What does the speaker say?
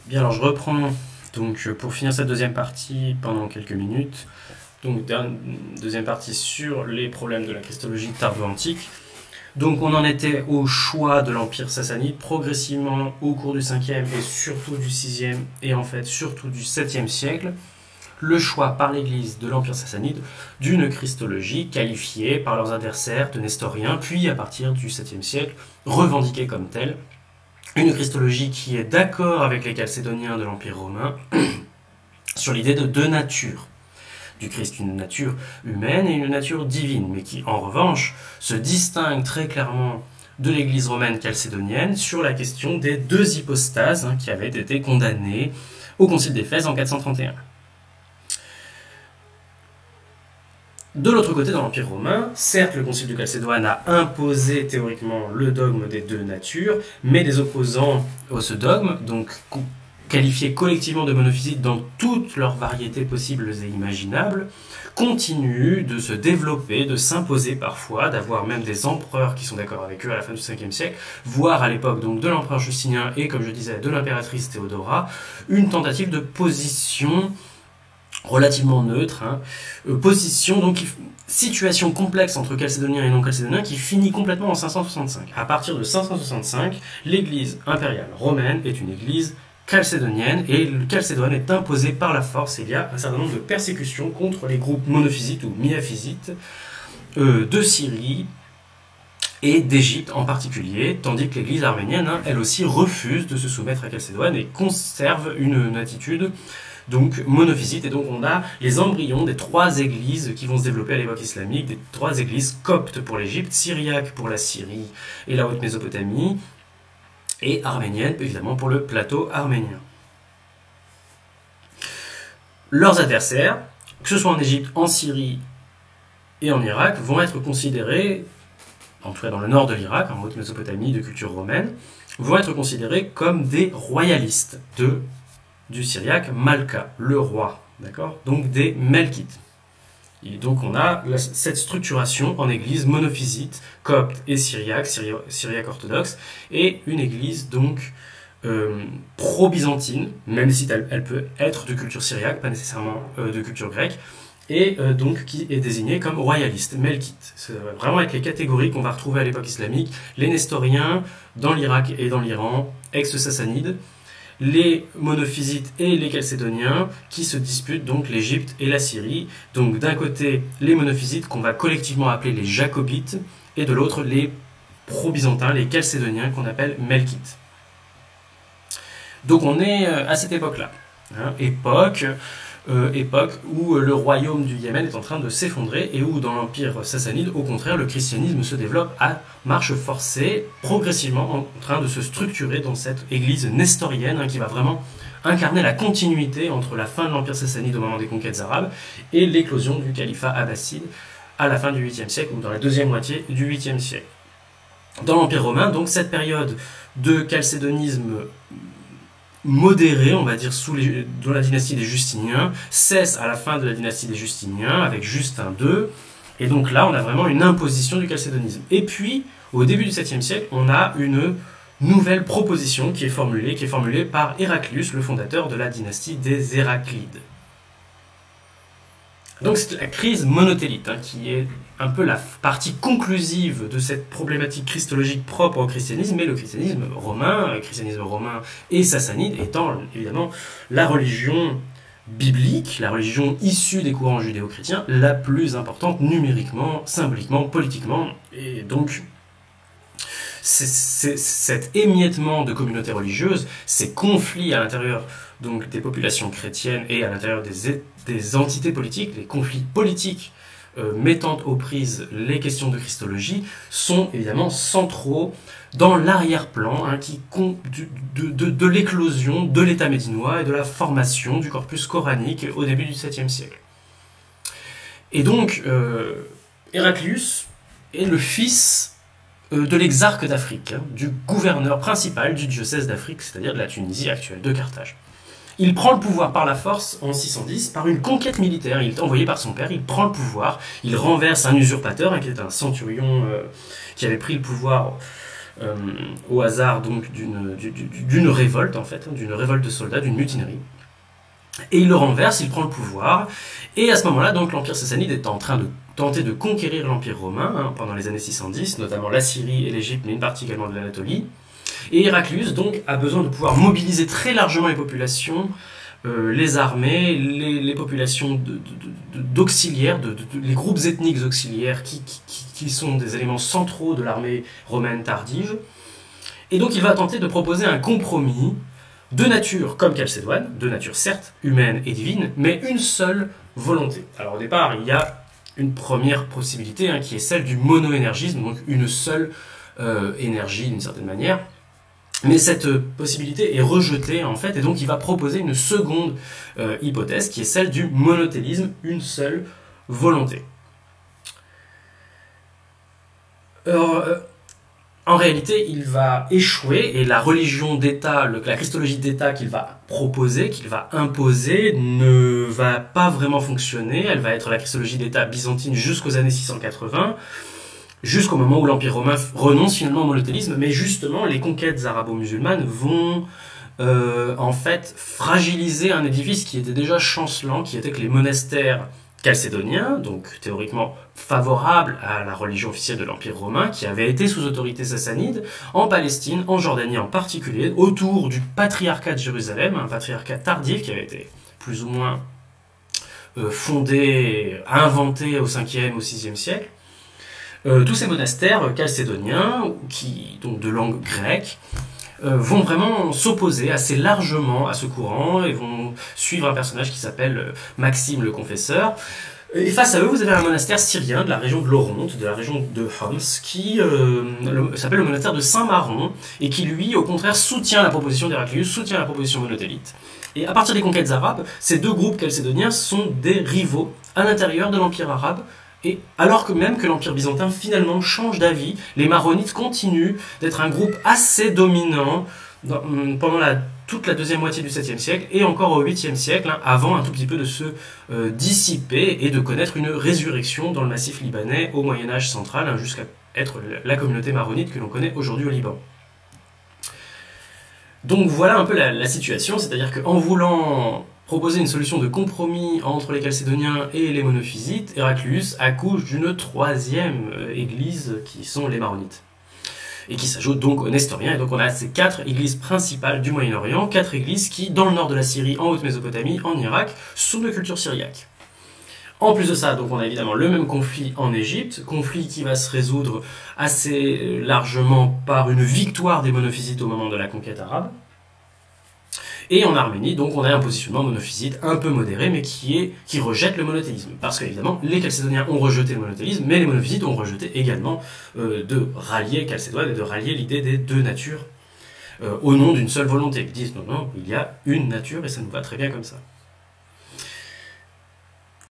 Bien, alors je reprends donc pour finir cette deuxième partie pendant quelques minutes. Donc deuxième partie sur les problèmes de la christologie tardo-antique. Donc on en était au choix de l'Empire sassanide progressivement au cours du 5e et surtout du 6e et en fait surtout du 7e siècle. Le choix par l'Église de l'Empire sassanide d'une christologie qualifiée par leurs adversaires de nestoriens, puis à partir du 7e siècle revendiquée comme telle. Une christologie qui est d'accord avec les Chalcédoniens de l'Empire romain sur l'idée de deux natures du Christ, une nature humaine et une nature divine, mais qui en revanche se distingue très clairement de l'Église romaine chalcédonienne sur la question des deux hypostases qui avaient été condamnées au Concile d'Éphèse en 431. De l'autre côté, dans l'Empire romain, certes, le Concile de Chalcédoine a imposé théoriquement le dogme des deux natures, mais des opposants à ce dogme, donc qualifiés collectivement de monophysites dans toutes leurs variétés possibles et imaginables, continuent de se développer, de s'imposer parfois, d'avoir même des empereurs qui sont d'accord avec eux à la fin du 5e siècle, voire à l'époque donc de l'empereur Justinien et, comme je disais, de l'impératrice Théodora, une tentative de position relativement neutre, position, donc situation complexe entre chalcédoniens et non chalcédoniens qui finit complètement en 565. À partir de 565, l'église impériale romaine est une église chalcédonienne et le Chalcédoine est imposé par la force et il y a un certain nombre de persécutions contre les groupes monophysites ou miaphysites de Syrie et d'Égypte en particulier, tandis que l'église arménienne, elle aussi, refuse de se soumettre à Chalcédoine et conserve une attitude donc monophysite, et donc on a les embryons des trois églises qui vont se développer à l'époque islamique, des trois églises coptes pour l'Égypte, syriaques pour la Syrie et la haute Mésopotamie, et arméniennes évidemment pour le plateau arménien. Leurs adversaires, que ce soit en Égypte, en Syrie et en Irak, vont être considérés, en tout cas dans le nord de l'Irak, en haute Mésopotamie de culture romaine, vont être considérés comme des royalistes du syriaque Malka, le roi, d'accord, donc des Melkites. Et donc on a cette structuration en église monophysite, copte et syriaque orthodoxe, et une église donc pro-byzantine, même si elle peut être de culture syriaque, pas nécessairement de culture grecque, et donc qui est désignée comme royaliste, melkite. Ça va vraiment être les catégories qu'on va retrouver à l'époque islamique, les nestoriens dans l'Irak et dans l'Iran, ex-sassanides, les monophysites et les chalcédoniens qui se disputent donc l'Égypte et la Syrie. Donc d'un côté les monophysites qu'on va collectivement appeler les jacobites et de l'autre les pro-byzantins, les chalcédoniens qu'on appelle melkites. Donc on est à cette époque-là, époque où le royaume du Yémen est en train de s'effondrer et où dans l'empire sassanide, au contraire, le christianisme se développe à marche forcée, progressivement en train de se structurer dans cette église nestorienne qui va vraiment incarner la continuité entre la fin de l'empire sassanide au moment des conquêtes arabes et l'éclosion du califat abbasside à la fin du 8e siècle ou dans la deuxième moitié du 8e siècle. Dans l'empire romain, donc cette période de chalcédonisme modéré, on va dire, dans la dynastie des Justiniens, cesse à la fin de la dynastie des Justiniens, avec Justin II, et donc là, on a vraiment une imposition du chalcédonisme. Et puis, au début du 7e siècle, on a une nouvelle proposition qui est formulée par Héraclius, le fondateur de la dynastie des Héraclides. Donc c'est la crise monothélite, qui est un peu la partie conclusive de cette problématique christologique propre au christianisme, mais le christianisme romain et sassanide étant évidemment la religion biblique, la religion issue des courants judéo-chrétiens, la plus importante numériquement, symboliquement, politiquement, et donc cet émiettement de communautés religieuses, ces conflits à l'intérieur donc des populations chrétiennes et à l'intérieur des entités politiques, les conflits politiques mettant aux prises les questions de christologie, sont évidemment centraux dans l'arrière-plan de l'éclosion de l'État médinois et de la formation du corpus coranique au début du 7e siècle. Et donc, Héraclius est le fils de l'exarque d'Afrique, du gouverneur principal du diocèse d'Afrique, c'est-à-dire de la Tunisie actuelle, de Carthage. Il prend le pouvoir par la force en 610, par une conquête militaire. Il est envoyé par son père, il prend le pouvoir, il renverse un usurpateur, qui est un centurion qui avait pris le pouvoir au hasard donc d'une révolte en fait, d'une révolte de soldats, d'une mutinerie. Et il le renverse, il prend le pouvoir, et à ce moment-là, donc l'Empire sassanide est en train de tenter de conquérir l'Empire romain pendant les années 610, notamment la Syrie et l'Égypte, mais une partie également de l'Anatolie. Et Héraclius donc a besoin de pouvoir mobiliser très largement les populations, les armées, les populations d'auxiliaires, les groupes ethniques auxiliaires qui sont des éléments centraux de l'armée romaine tardive. Et donc il va tenter de proposer un compromis de nature comme Chalcédoine, de nature certes humaine et divine, mais une seule volonté. Alors au départ, il y a une première possibilité qui est celle du monoénergisme, donc une seule énergie d'une certaine manière. Mais cette possibilité est rejetée en fait, et donc il va proposer une seconde hypothèse qui est celle du monothélisme, une seule volonté. Alors, en réalité, il va échouer, et la religion d'État, la christologie d'État qu'il va proposer, qu'il va imposer, ne va pas vraiment fonctionner. Elle va être la christologie d'État byzantine jusqu'aux années 680, jusqu'au moment où l'Empire romain renonce finalement au monothélisme, mais justement, les conquêtes arabo-musulmanes vont en fait fragiliser un édifice qui était déjà chancelant, qui était que les monastères chalcédoniens, donc théoriquement favorables à la religion officielle de l'Empire romain, qui avait été sous autorité sassanide, en Palestine, en Jordanie en particulier, autour du patriarcat de Jérusalem, un patriarcat tardif qui avait été plus ou moins fondé, inventé au 5e, au 6e siècle. Tous ces monastères chalcédoniens, donc de langue grecque, vont vraiment s'opposer assez largement à ce courant et vont suivre un personnage qui s'appelle Maxime le Confesseur. Et face à eux, vous avez un monastère syrien de la région de l'Oronte, de la région de Homs, qui s'appelle le monastère de Saint-Maron, et qui lui, au contraire, soutient la proposition d'Héraclius, soutient la proposition monothélique. Et à partir des conquêtes arabes, ces deux groupes chalcédoniens sont des rivaux à l'intérieur de l'Empire arabe. Et alors que même que l'Empire byzantin finalement change d'avis, les maronites continuent d'être un groupe assez dominant pendant toute la deuxième moitié du 7e siècle et encore au 8e siècle, avant un tout petit peu de se dissiper et de connaître une résurrection dans le massif libanais au Moyen-Âge central, jusqu'à être la communauté maronite que l'on connaît aujourd'hui au Liban. Donc voilà un peu la situation, c'est-à-dire qu'en voulant proposer une solution de compromis entre les Chalcédoniens et les monophysites, Héraclius accouche d'une troisième église qui sont les maronites, et qui s'ajoute donc aux nestoriens. Et donc on a ces quatre églises principales du Moyen-Orient, quatre églises qui, dans le nord de la Syrie, en Haute-Mésopotamie, en Irak, sont de culture syriaque. En plus de ça, donc on a évidemment le même conflit en Égypte, conflit qui va se résoudre assez largement par une victoire des monophysites au moment de la conquête arabe. Et en Arménie, donc, on a un positionnement monophysite un peu modéré, mais qui rejette le monothélisme. Parce qu'évidemment, les Chalcédoniens ont rejeté le monothélisme, mais les monophysites ont rejeté également de rallier Chalcédoine et de rallier l'idée des deux natures au nom d'une seule volonté. Ils disent non, non, il y a une nature et ça nous va très bien comme ça.